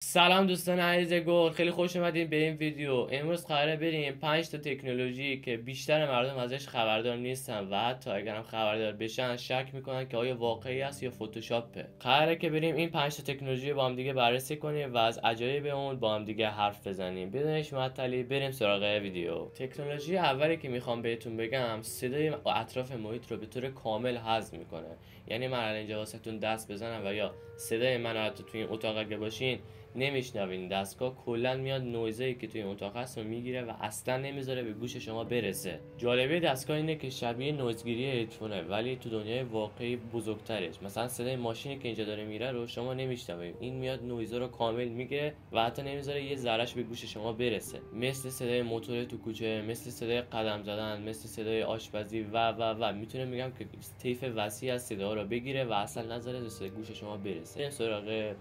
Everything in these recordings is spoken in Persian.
سلام دوستان عزیز گل، خیلی خوش اومدین به این ویدیو. امروز قراره بریم 5 تا تکنولوژی که بیشتر مردم ازش خبردار نیستن و حتی اگرم خبردار بشن شک میکنن که آیا واقعی است یا فتوشاپه. قراره که بریم این 5 تا تکنولوژی با هم دیگه بررسی کنیم و از عجایب اون با هم دیگه حرف بزنیم. بدونش معطلی بریم سراغ ویدیو. تکنولوژی اولی که میخوام بهتون بگم صدای اطراف محیط رو به طور کامل حذف میکنه. یعنی من الان اینجا واسهتون دست بزنم و یا صدای من حتی توی این اتاق اگه باشین نمیشنوین. دستگاه کلا میاد نویزایی که توی اتاق هست رو میگیره و اصلا نمیذاره به گوش شما برسه. جالبه دستگاه اینه که شبیه نویزگیری هدفونه ولی تو دنیای واقعی بزرگترش. مثلا صدای ماشینی که اینجا داره میره رو شما نمیشنوید، این میاد نویزا رو کامل میگیره و حتی نمیذاره یه ذرهش به گوش شما برسه. مثل صدای موتور تو کوچه، مثل صدای قدم زدن، مثل صدای آشپزی و میتونه میگم که طیف وسیع از صداها رو بگیره و اصلا نذاره به گوش شما برسه. سراغ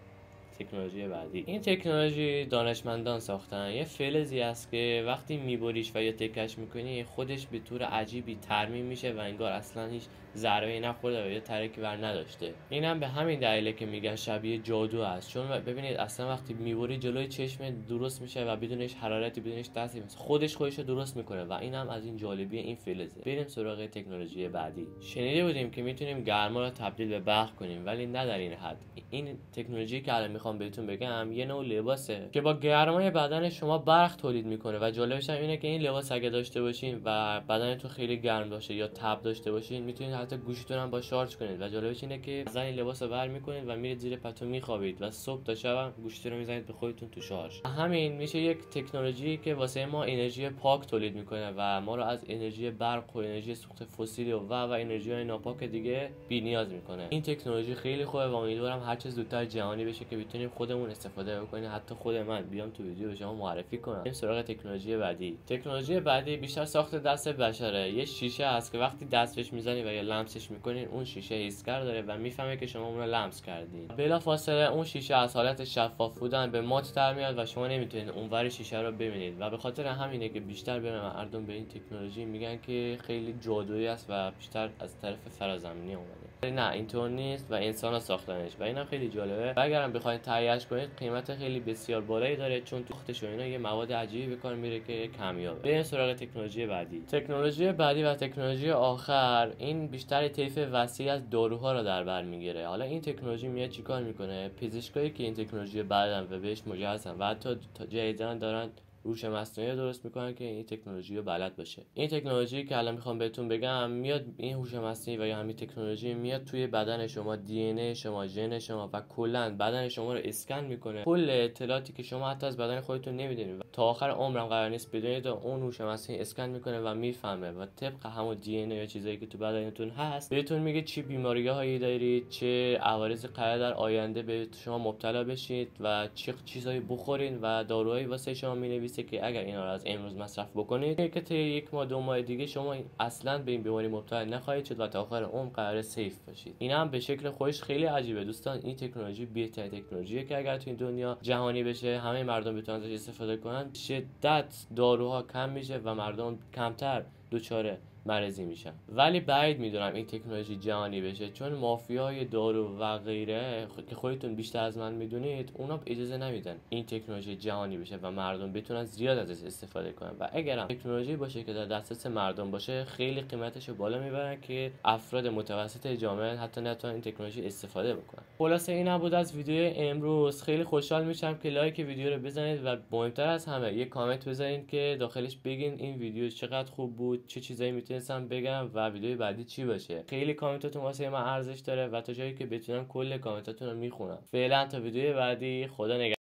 تکنولوژی بعدی. این تکنولوژی دانشمندان ساختن. یه فلزی است که وقتی میبریش و یا تکش میکنی خودش به طور عجیبی ترمیم میشه و انگار اصلا هیچ ضربه‌ای نخورده و یا ترکی ور نداشته. اینم به همین دلیله که میگن شبیه جادو است، چون ببینید اصلا وقتی میبری جلوی چشم درست میشه و بدون هیچ حرارتی بدون هیچ دستی خودش رو درست میکنه و اینم از این جالبی این فلزه. بریم سراغ تکنولوژی بعدی. شنیده بودیم که میتونیم گرما رو تبدیل به برق کنیم ولی نه در این حد. این تکنولوژی که الان میخوام بهتون بگم یه نوع لباسه که با گرمای بدن شما برق تولید میکنه و جالبش هم اینه که این لباس اگه داشته باشین و بدنتون خیلی گرم باشه یا تب داشته باشین میتونید حتی گوشتون هم با شارژ کنید و جالبش اینه که از این لباس رو بر میکنید و میرید زیر پتو میخوابید و صبح تا شب گوشتون رو میزنید به خودتون تو شارژ. همین میشه یک تکنولوژی که واسه ما انرژی پاک تولید میکنه و ما رو از انرژی برق و انرژی سوخت فسیلی و انرژی های ناپاک دیگه بی‌نیاز میکنه. این تکنولوژی خیلی خوبه و امیدوارم هر چه زودتر جهانی بشه که بتونیم خودمون استفاده بکنیم. حتی خود من بیام تو ویدیو به شما معرفی کنم. بریم سراغ تکنولوژی بعدی. تکنولوژی بعدی بیشتر ساخت دست بشره. یه شیشه هست که وقتی دستش میزنی و یا لمسش میکنین اون شیشه حسگر داره و میفهمه که شما اون رو لمس کردین. بلافاصله اون شیشه از حالت شفاف بودن به مات در میاد و شما نمیتونید اونور شیشه رو ببینید و به خاطر همینه که بیشتر به مردم به این تکنولوژی میگن که خیلی جادویی است و بیشتر از طرف فرازمینی اومده. نه اینطور نیست و انسان ساختنش و اینم خیلی جالبه. و اگرم بخواید تهیه‌اش کنید قیمت خیلی بسیار بالایی داره چون تو پختش و اینا یه مواد عجیبی به کار میره که کمیابه. بریم سراغ تکنولوژی بعدی. تکنولوژی بعدی و تکنولوژی آخر این بیشتر طیف وسیع از داروها رو در بر میگیره. حالا این تکنولوژی میاد چیکار میکنه؟ پزشکایی که این تکنولوژی بعدن و بهش مجهزن و حتی جدیدن دارن هوش مصنوعی درست میکنن که این تکنولوژی رو بلد باشه. این تکنولوژی که الان میخوام بهتون بگم میاد، این هوش مصنوعی و یا همین تکنولوژی میاد توی بدن شما، دی ان ای شما، ژن شما و کلا بدن شما رو اسکن میکنه. کل اطلاعاتی که شما حتی از بدن خودتون نمیدونید تا آخر عمرم قرار نیست بدونید اون هوش مصنوعی اسکن میکنه و میفهمه و طبق همون دی ان ای یا چیزایی که تو بدنتون هست بهتون میگه چه بیماری‌هایی دارید، چه عوارضی قرار در آینده به شما مبتلا بشید و چه چیزایی بخورین و داروهایی واسه شما مینویسه که اگر اینا رو از امروز مصرف بکنید که تا یک ماه دو ماه دیگه شما اصلا به این بیماری مبتلا نخواهید شد و تا آخر عمر قرار سیف باشید. اینا هم به شکل خودش خیلی عجیبه دوستان. این تکنولوژی بهترین تکنولوژیه که اگر تو این دنیا جهانی بشه همه مردم بتونن ازش استفاده کنن، شدت داروها کم میشه و مردم کمتر دچار مرضی میشن. ولی بعید میدونم این تکنولوژی جهانی بشه چون مافیای دارو و غیره که خودتون بیشتر از من میدونید اونا اجازه نمیدن این تکنولوژی جهانی بشه و مردم بتونن زیاد ازش استفاده کنن و اگرم تکنولوژی باشه که در دسترس مردم باشه خیلی قیمتش رو بالا میبرن که افراد متوسط جامعه حتی نتونن این تکنولوژی استفاده بکنن. خلاصه این بود از ویدیو امروز. خیلی خوشحال میشم که لایک ویدیو رو بزنید و مهمتر از همه یه کامنت بذارید که داخلش بگین این ویدیو چقدر خوب بود، چه چیزایی میتونستم بگم و ویدیو بعدی چی باشه. خیلی کامنتاتون واسه من ارزش داره و تا جایی که بتونم کل کامنتاتون رو میخونم. فعلا تا ویدیو بعدی، خدا نگهدار.